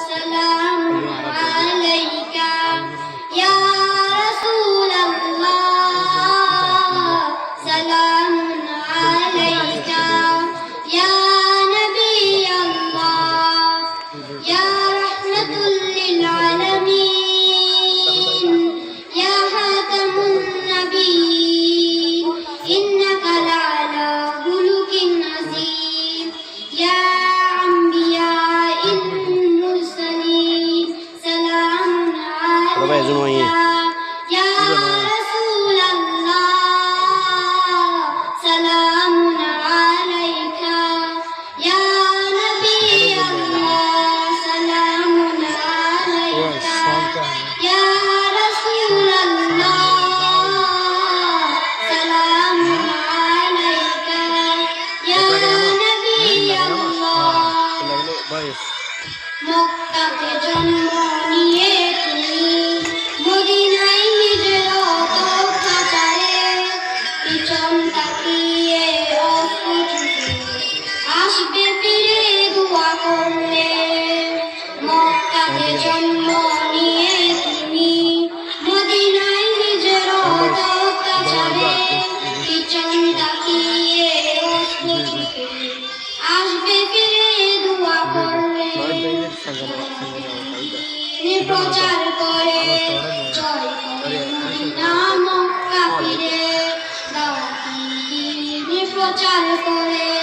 سلام عليك يا رسول الله سلام عليك يا نبي الله يا رحمة للعالمين يا خاتم النبيين إنك لعلى خلق عظيم يا أنبياء المرسلين سلام عليك يا رسول الله سلام عليك يا نبي الله سلام عليك يا رسول الله سلام عليك يا نبي الله মক্কাতে জন্ম নিয়ে তুমি মদিনায় হিজরত কাটারে পিছন তাকিয়ে অশ্রু ঝরে আসবে ফিরে দোয়া করলে মক্কাতে জন্ম নিয়ে তুমি মদিনায় হিজরত কাটারে পিছন তাকিয়ে অশ্রু ঝরে আসবে ফিরে দোয়া করলে প্রচার করে জয় করে মদিনা মক্কা ফিরে দাওয়াতি দ্বীন প্রচার করে